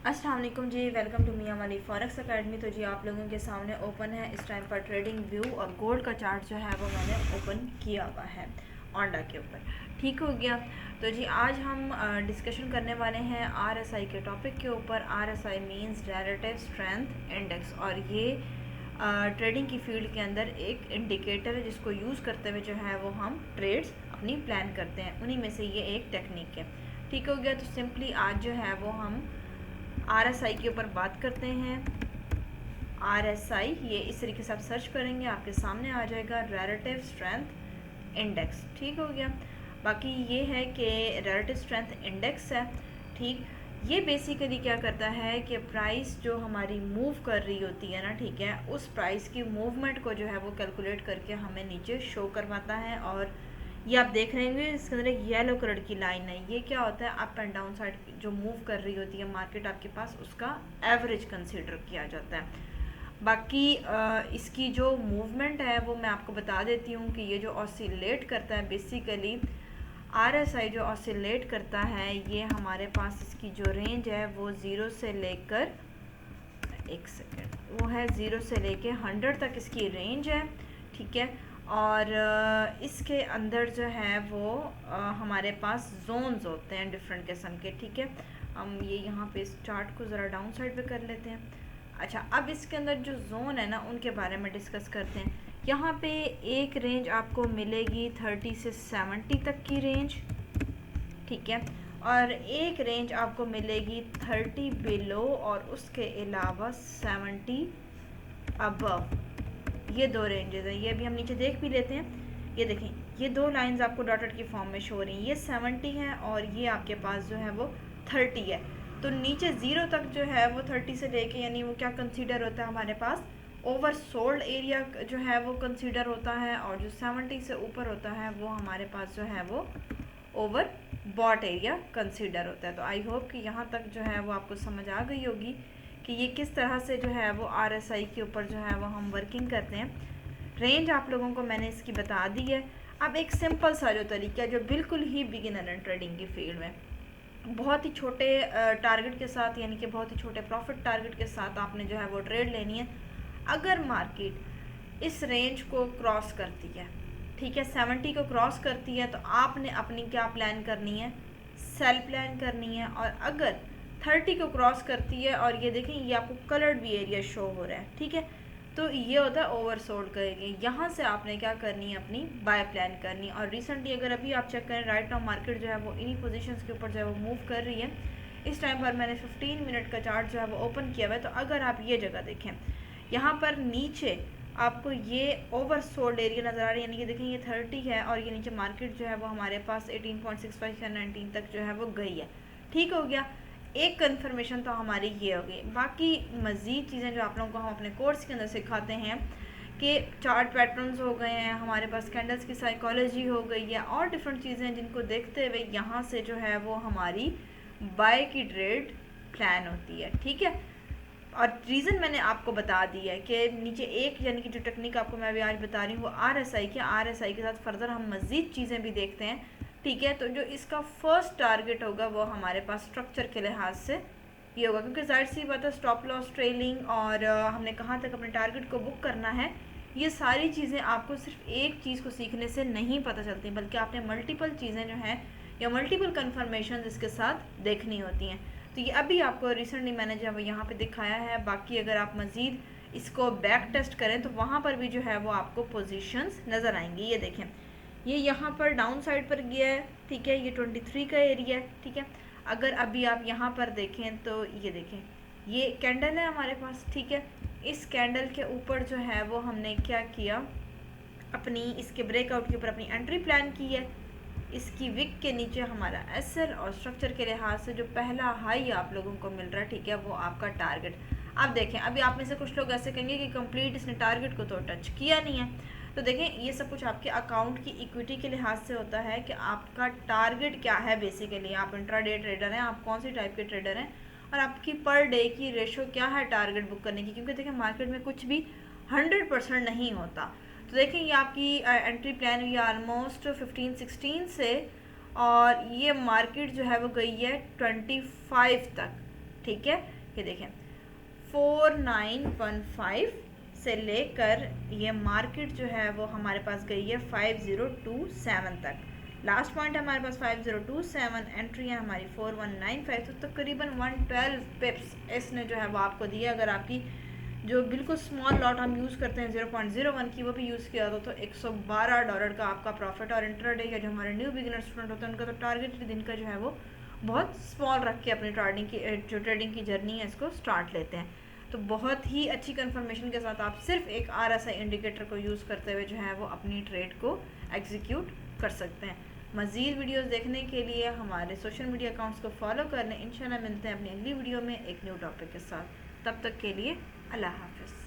अस्सलाम वालेकुम जी, welcome to मियां वाली फॉरेक्स एकेडमी। तो जी आप लोगों के सामने ओपन है इस टाइम पर ट्रेडिंग व्यू और गोल्ड का चार्ट जो है वो मैंने ओपन किया हुआ है ऑनडा के ऊपर। ठीक हो गया। तो जी आज हम डिस्कशन करने वाले हैं आरएसआई के टॉपिक के ऊपर। RSI means relative strength index, और ये ट्रेडिंग की फील्ड के अंदर एक इंडिकेटर है जिसको यूज़ करते हुए जो है वो हम ट्रेड्स अपनी प्लान करते हैं। उन्हीं में से ये एक टेक्निक है। ठीक हो गया। तो सिंपली आज जो है वो हम आरएसआई के ऊपर बात करते हैं। आरएसआई ये इस तरीके से आप सर्च करेंगे आपके सामने आ जाएगा, रिलेटिव स्ट्रेंथ इंडेक्स। ठीक हो गया। बाकी ये है कि रिलेटिव स्ट्रेंथ इंडेक्स है। ठीक, ये बेसिकली क्या करता है कि प्राइस जो हमारी मूव कर रही होती है ना, ठीक है, उस प्राइस की मूवमेंट को जो है वो कैलकुलेट करके हमें नीचे शो करवाता है। और ये आप देख रहे हैं इसके अंदर एक येलो कलर की लाइन है। ये क्या होता है, अप एंड डाउन साइड जो मूव कर रही होती है मार्केट आपके पास, उसका एवरेज कंसीडर किया जाता है। बाकी इसकी जो मूवमेंट है वो मैं आपको बता देती हूँ कि ये जो ऑसिलेट करता है, बेसिकली आरएसआई जो ऑसिलेट करता है, ये हमारे पास इसकी जो रेंज है वो 0 से लेकर, एक सेकेंड, वो है 0 से लेके 100 तक इसकी रेंज है। ठीक है। और इसके अंदर जो है वो हमारे पास जोन्स होते हैं डिफरेंट किस्म के। ठीक है। हम ये यहाँ पे इस चार्ट को ज़रा डाउन साइड पे कर लेते हैं। अच्छा, अब इसके अंदर जो जोन है ना, उनके बारे में डिस्कस करते हैं। यहाँ पे एक रेंज आपको मिलेगी 30 से 70 तक की रेंज। ठीक है। और एक रेंज आपको मिलेगी 30 बिलो और उसके अलावा 70 अबव। ये दो रेंजेस हैं। ये अभी हम नीचे देख भी लेते हैं। ये देखें, ये दो लाइंस आपको डॉटेड की फॉर्म में शो हो रही हैं। ये 70 है और ये आपके पास जो है वो 30 है। तो नीचे 0 तक जो है वो 30 से लेके, यानी वो क्या कंसीडर होता है हमारे पास, ओवर सोल्ड एरिया जो है वो कंसीडर होता है। और जो 70 से ऊपर होता है वो हमारे पास जो है वो ओवर बॉट एरिया कंसीडर होता है। तो आई होप कि यहाँ तक जो है वो आपको समझ आ गई होगी कि ये किस तरह से जो है वो आरएसआई के ऊपर जो है वो हम वर्किंग करते हैं। रेंज आप लोगों को मैंने इसकी बता दी है। अब एक सिंपल सा जो तरीका जो बिल्कुल ही बिगिनर इन ट्रेडिंग की फील्ड में बहुत ही छोटे टारगेट के साथ, यानी कि बहुत ही छोटे प्रॉफिट टारगेट के साथ आपने जो है वो ट्रेड लेनी है। अगर मार्केट इस रेंज को क्रॉस करती है, ठीक है, 70 को क्रॉस करती है, तो आपने अपनी क्या प्लान करनी है, सेल प्लान करनी है। और अगर 30 को क्रॉस करती है, और ये देखें ये आपको कलर्ड भी एरिया शो हो रहा है, ठीक है, तो ये होता है ओवरसोल्ड करेंगे। यहाँ से आपने क्या करनी है, अपनी बाय प्लान करनी है। और रिसेंटली अगर अभी आप चेक करें, राइट नाउ मार्केट जो है वो इन्हीं पोजीशंस के ऊपर जो है वो मूव कर रही है। इस टाइम पर मैंने 15 मिनट का चार्ट जो है वो ओपन किया हुआ है। तो अगर आप ये जगह देखें, यहाँ पर नीचे आपको ये ओवरसोल्ड एरिया नज़र आ रही है, यानी कि देखें ये 30 है और ये नीचे मार्केट जो है वो हमारे पास 18.65 या 19 तक जो है वो गई है। ठीक हो गया। एक कंफर्मेशन तो हमारी ये हो गई। बाकी मज़ीद चीज़ें जो आप लोगों को हम अपने कोर्स के अंदर सिखाते हैं कि चार्ट पैटर्न्स हो गए हैं, हमारे पास कैंडल्स की साइकोलॉजी हो गई है, और डिफरेंट चीज़ें जिनको देखते हुए यहाँ से जो है वो हमारी बाय की ट्रेड प्लान होती है। ठीक है। और रीज़न मैंने आपको बता दी है कि नीचे एक, यानी कि जो टेक्निक आपको मैं अभी आज बता रही हूँ वो आरएसआई के, आरएसआई के साथ फर्दर हम मज़ीद चीज़ें भी देखते हैं। ठीक है। तो जो इसका फर्स्ट टारगेट होगा वो हमारे पास स्ट्रक्चर के लिहाज से ये होगा, क्योंकि जाहिर सी बात है स्टॉप लॉस ट्रेलिंग और हमने कहाँ तक अपने टारगेट को बुक करना है, ये सारी चीज़ें आपको सिर्फ एक चीज़ को सीखने से नहीं पता चलती, बल्कि आपने मल्टीपल चीज़ें जो हैं या मल्टीपल कन्फर्मेशन इसके साथ देखनी होती हैं। तो ये अभी आपको रिसेंटली मैंने जो है यहाँ पे दिखाया है। बाकी अगर आप मज़ीद इसको बैक टेस्ट करें तो वहाँ पर भी जो है वो आपको पोजीशंस नज़र आएंगी। ये देखें, ये यहाँ पर डाउन साइड पर गया है। ठीक है। ये 23 का एरिया है। ठीक है। अगर अभी आप यहाँ पर देखें तो ये देखें, ये कैंडल है हमारे पास। ठीक है। इस कैंडल के ऊपर जो है वो हमने क्या किया, अपनी इसके ब्रेकआउट के ऊपर अपनी एंट्री प्लान की है। इसकी विक के नीचे हमारा एसएल, और स्ट्रक्चर के लिहाज से जो पहला हाई आप लोगों को मिल रहा है, ठीक है, वो आपका टारगेट। अब देखें, अभी आप में से कुछ लोग ऐसे कहेंगे कि कंप्लीट इसने टारगेट को तो टच किया नहीं है। तो देखें, ये सब कुछ आपके अकाउंट की इक्विटी के लिहाज से होता है कि आपका टारगेट क्या है। बेसिकली आप इंट्राडे ट्रेडर हैं, आप कौन सी टाइप के ट्रेडर हैं, और आपकी पर डे की रेशो क्या है टारगेट बुक करने की। क्योंकि देखें मार्केट में कुछ भी 100% नहीं होता। तो देखें ये आपकी एंट्री प्लान हुई ऑलमोस्ट 15-16 से, और ये मार्केट जो है वो गई है 25 तक। ठीक है, ये देखें 4915 से लेकर ये मार्केट जो है वो हमारे पास गई है 5027 तक। लास्ट पॉइंट हमारे पास 5027, एंट्री है हमारी 4195, तो तकरीबन 112 पिप्स इसने जो है वो आपको दिया। अगर आपकी जो बिल्कुल स्मॉल लॉट हम यूज़ करते हैं 0.01 की, वो भी यूज़ किया तो $112 का आपका प्रॉफिट। और इंट्राडे या जो हमारे न्यू बिगिनर स्टूडेंट होते हैं उनका तो टारगेट दिन का जो है वो बहुत स्मॉल रख के अपनी ट्रेडिंग की जर्नी है इसको स्टार्ट लेते हैं। तो बहुत ही अच्छी कंफर्मेशन के साथ आप सिर्फ एक RSI इंडिकेटर को यूज़ करते हुए जो है वो अपनी ट्रेड को एग्जीक्यूट कर सकते हैं। मज़ीद वीडियोस देखने के लिए हमारे सोशल मीडिया अकाउंट्स को फॉलो कर लें। इंशाल्लाह मिलते हैं अपनी अगली वीडियो में एक न्यू टॉपिक के साथ। तब तक के लिए अल्लाह हाफ़िज़।